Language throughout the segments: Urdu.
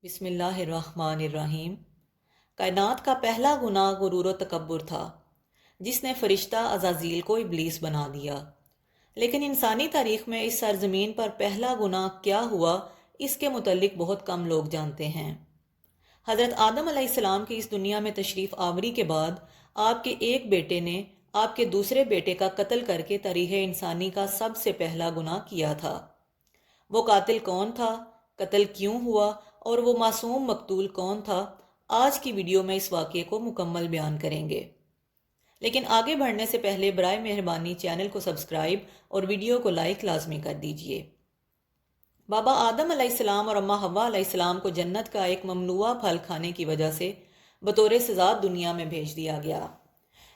بسم اللہ الرحمن الرحیم۔ کائنات کا پہلا گناہ غرور و تکبر تھا جس نے فرشتہ عزازیل کو ابلیس بنا دیا۔ لیکن انسانی تاریخ میں اس سرزمین پر پہلا گناہ کیا ہوا اس کے متعلق بہت کم لوگ جانتے ہیں۔ حضرت آدم علیہ السلام کی اس دنیا میں تشریف آوری کے بعد آپ کے ایک بیٹے نے آپ کے دوسرے بیٹے کا قتل کر کے تاریخ انسانی کا سب سے پہلا گناہ کیا تھا۔ وہ قاتل کون تھا، قتل کیوں ہوا اور وہ معصوم مقتول کون تھا، آج کی ویڈیو میں اس واقعے کو مکمل بیان کریں گے۔ لیکن آگے بڑھنے سے پہلے برائے مہربانی چینل کو سبسکرائب اور ویڈیو کو لائک لازمی کر دیجئے۔ بابا آدم علیہ السلام اور اماں حوا علیہ السلام کو جنت کا ایک ممنوعہ پھل کھانے کی وجہ سے بطور سزا دنیا میں بھیج دیا گیا۔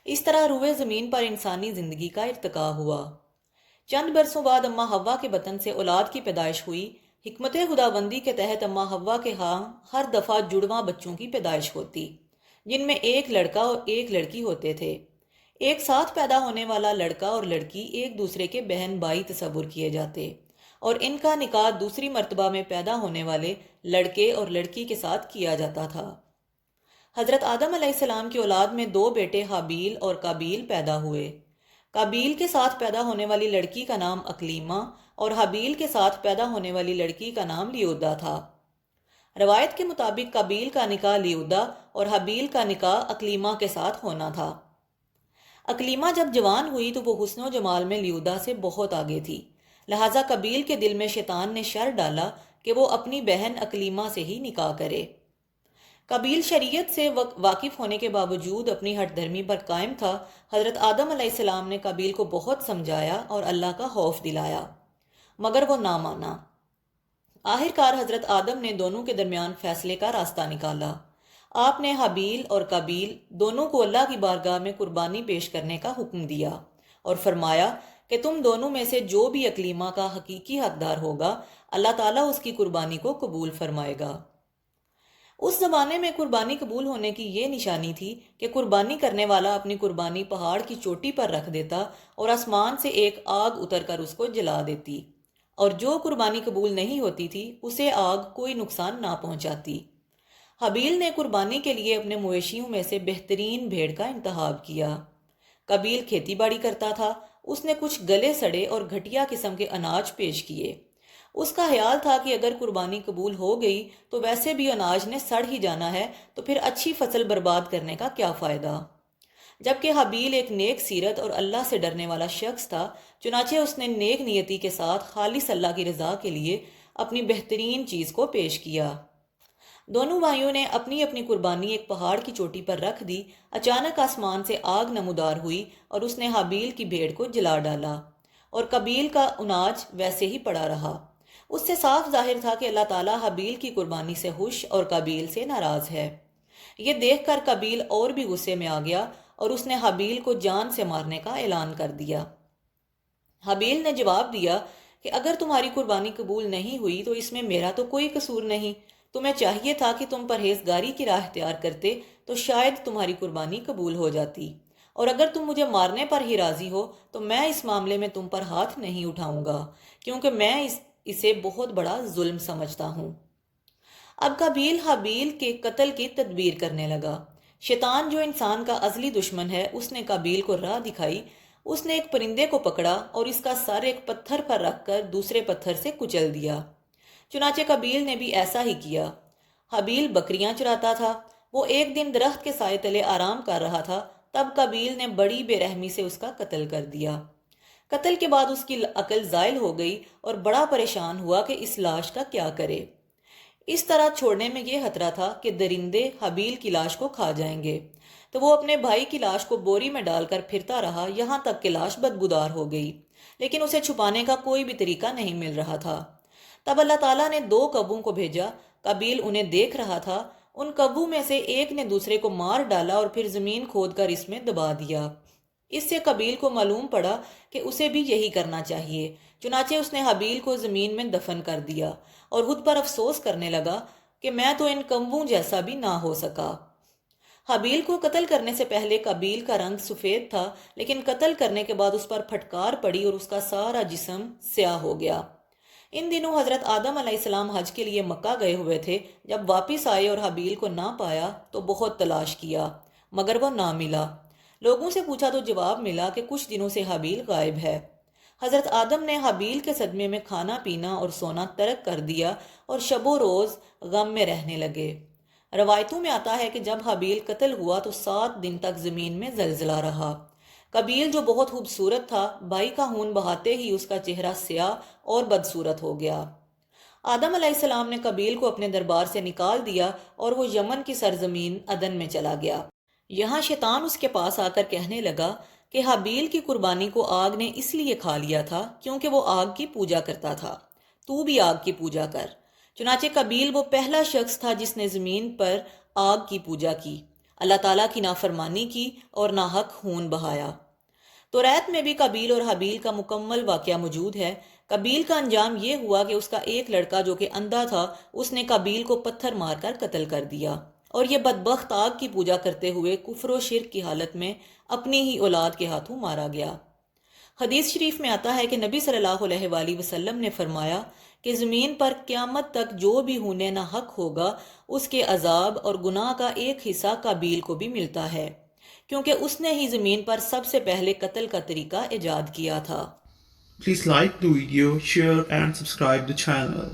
اس طرح روئے زمین پر انسانی زندگی کا ارتقاء ہوا۔ چند برسوں بعد اماں حوا کے بطن سے اولاد کی پیدائش ہوئی۔ حکمت خداوندی کے تحت اماں حوا کے ہاں ہر دفعہ جڑواں بچوں کی پیدائش ہوتی، جن میں ایک لڑکا اور ایک لڑکی ہوتے تھے۔ ایک ساتھ پیدا ہونے والا لڑکا اور لڑکی ایک دوسرے کے بہن بھائی تصور کیے جاتے اور ان کا نکاح دوسری مرتبہ میں پیدا ہونے والے لڑکے اور لڑکی کے ساتھ کیا جاتا تھا۔ حضرت آدم علیہ السلام کی اولاد میں دو بیٹے حابیل اور قابیل پیدا ہوئے۔ قابیل کے ساتھ پیدا ہونے والی لڑکی کا نام اکلیمہ اور حابیل کے ساتھ پیدا ہونے والی لڑکی کا نام لیودا تھا۔ روایت کے مطابق قابیل کا نکاح لیودا اور حابیل کا نکاح اکلیمہ کے ساتھ ہونا تھا۔ اکلیمہ جب جوان ہوئی تو وہ حسن و جمال میں لیودا سے بہت آگے تھی، لہٰذا قابیل کے دل میں شیطان نے شر ڈالا کہ وہ اپنی بہن اکلیمہ سے ہی نکاح کرے۔ قابیل شریعت سے واقف ہونے کے باوجود اپنی ہٹ دھرمی پر قائم تھا۔ حضرت آدم علیہ السلام نے قابیل کو بہت سمجھایا اور اللہ کا خوف دلایا، مگر وہ نہ مانا۔ آخر کار حضرت آدم نے دونوں کے درمیان فیصلے کا راستہ نکالا۔ آپ نے حابیل اور قابیل دونوں کو اللہ کی بارگاہ میں قربانی پیش کرنے کا حکم دیا اور فرمایا کہ تم دونوں میں سے جو بھی اکلیمہ کا حقیقی حقدار ہوگا، اللہ تعالیٰ اس کی قربانی کو قبول فرمائے گا۔ اس زمانے میں قربانی قبول ہونے کی یہ نشانی تھی کہ قربانی کرنے والا اپنی قربانی پہاڑ کی چوٹی پر رکھ دیتا اور آسمان سے ایک آگ اتر کر اس کو جلا دیتی، اور جو قربانی قبول نہیں ہوتی تھی اسے آگ کوئی نقصان نہ پہنچاتی۔ حابیل نے قربانی کے لیے اپنے مویشیوں میں سے بہترین بھیڑ کا انتخاب کیا۔ قابیل کھیتی باڑی کرتا تھا، اس نے کچھ گلے سڑے اور گھٹیا قسم کے اناج پیش کیے۔ اس کا خیال تھا کہ اگر قربانی قبول ہو گئی تو ویسے بھی اناج نے سڑ ہی جانا ہے، تو پھر اچھی فصل برباد کرنے کا کیا فائدہ۔ جبکہ حابیل ایک نیک سیرت اور اللہ سے ڈرنے والا شخص تھا، چنانچہ اس نے نیک نیتی کے ساتھ خالص اللہ کی رضا کے لیے اپنی بہترین چیز کو پیش کیا۔ دونوں بھائیوں نے اپنی اپنی قربانی ایک پہاڑ کی چوٹی پر رکھ دی۔ اچانک آسمان سے آگ نمودار ہوئی اور اس نے حابیل کی بھیڑ کو جلا ڈالا، اور قابیل کا اناج ویسے ہی پڑا رہا۔ اس سے صاف ظاہر تھا کہ اللہ تعالیٰ حابیل کی قربانی سے خوش اور قابیل سے ناراض ہے۔ یہ دیکھ کر قابیل اور بھی غصے میں آ گیا اور اس نے حابیل کو جان سے مارنے کا اعلان کر دیا۔ حابیل نے جواب دیا کہ اگر تمہاری قربانی قبول نہیں ہوئی تو اس میں میرا تو کوئی قصور نہیں، تمہیں چاہیے تھا کہ تم پرہیزگاری کی راہ اختیار کرتے تو شاید تمہاری قربانی قبول ہو جاتی، اور اگر تم مجھے مارنے پر ہی راضی ہو تو میں اس معاملے میں تم پر ہاتھ نہیں اٹھاؤں گا، کیونکہ میں اسے بہت بڑا ظلم سمجھتا ہوں۔ اب قابیل حابیل کے قتل کی تدبیر کرنے لگا۔ شیطان جو انسان کا ازلی دشمن ہے، اس نے قابیل کو راہ دکھائی۔ اس نے ایک پرندے کو پکڑا اور اس کا سر ایک پتھر پر رکھ کر دوسرے پتھر سے کچل دیا۔ چنانچہ قابیل نے بھی ایسا ہی کیا۔ حابیل بکریاں چراتا تھا۔ وہ ایک دن درخت کے سائے تلے آرام کر رہا تھا، تب قابیل نے بڑی بے رحمی سے اس کا قتل کر دیا۔ قتل کے بعد اس کی عقل زائل ہو گئی اور بڑا پریشان ہوا کہ اس لاش کا کیا کرے۔ اس طرح چھوڑنے میں یہ خطرہ تھا کہ درندے حابیل کی لاش کو کھا جائیں گے، تو وہ اپنے بھائی کی لاش کو بوری میں ڈال کر پھرتا رہا یہاں تک کہ لاش بدبودار ہو گئی، لیکن اسے چھپانے کا کوئی بھی طریقہ نہیں مل رہا تھا۔ تب اللہ تعالیٰ نے دو کبوں کو بھیجا۔ قابیل انہیں دیکھ رہا تھا۔ ان کبوں میں سے ایک نے دوسرے کو مار ڈالا اور پھر زمین کھود کر اس میں دبا دیا۔ اس سے قابیل کو معلوم پڑا کہ اسے بھی یہی کرنا چاہیے، چنانچہ اس نے حابیل کو زمین میں دفن کر دیا اور خود پر افسوس کرنے لگا کہ میں تو ان کمبوں جیسا بھی نہ ہو سکا۔ حابیل کو قتل کرنے سے پہلے قابیل کا رنگ سفید تھا، لیکن قتل کرنے کے بعد اس پر پھٹکار پڑی اور اس کا سارا جسم سیاہ ہو گیا۔ ان دنوں حضرت آدم علیہ السلام حج کے لیے مکہ گئے ہوئے تھے۔ جب واپس آئے اور حابیل کو نہ پایا تو بہت تلاش کیا مگر وہ نہ ملا۔ لوگوں سے پوچھا تو جواب ملا کہ کچھ دنوں سے حابیل غائب ہے۔ حضرت آدم نے حابیل کے صدمے میں کھانا پینا اور سونا ترک کر دیا اور شب و روز غم میں رہنے لگے۔ روایتوں میں آتا ہے کہ جب حابیل قتل ہوا تو 7 دن تک زمین میں زلزلہ رہا۔ قابیل جو بہت خوبصورت تھا، بھائی کا خون بہاتے ہی اس کا چہرہ سیاہ اور بدصورت ہو گیا۔ آدم علیہ السلام نے قابیل کو اپنے دربار سے نکال دیا اور وہ یمن کی سرزمین عدن میں چلا گیا۔ یہاں شیطان اس کے پاس آ کر کہنے لگا کہ حابیل کی قربانی کو آگ نے اس لیے کھا لیا تھا کیونکہ وہ آگ کی پوجا کرتا تھا، تو بھی آگ کی پوجا کر۔ چنانچہ قابیل وہ پہلا شخص تھا جس نے زمین پر آگ کی پوجا کی، اللہ تعالیٰ کی نافرمانی کی اور ناحق خون بہایا۔ توریت میں بھی قابیل اور حابیل کا مکمل واقعہ موجود ہے۔ قابیل کا انجام یہ ہوا کہ اس کا ایک لڑکا جو کہ اندھا تھا، اس نے قابیل کو پتھر مار کر قتل کر دیا، اور یہ بدبخت آگ کی پوجا کرتے ہوئے کفر و شرک کی حالت میں اپنی ہی اولاد کے ہاتھوں مارا گیا۔ حدیث شریف میں آتا ہے کہ نبی صلی اللہ علیہ وآلہ وسلم نے فرمایا کہ زمین پر قیامت تک جو بھی ہونے نہ حق ہوگا، اس کے عذاب اور گناہ کا ایک حصہ قابیل کو بھی ملتا ہے، کیونکہ اس نے ہی زمین پر سب سے پہلے قتل کا طریقہ ایجاد کیا تھا۔ Please like the video, share and subscribe the channel.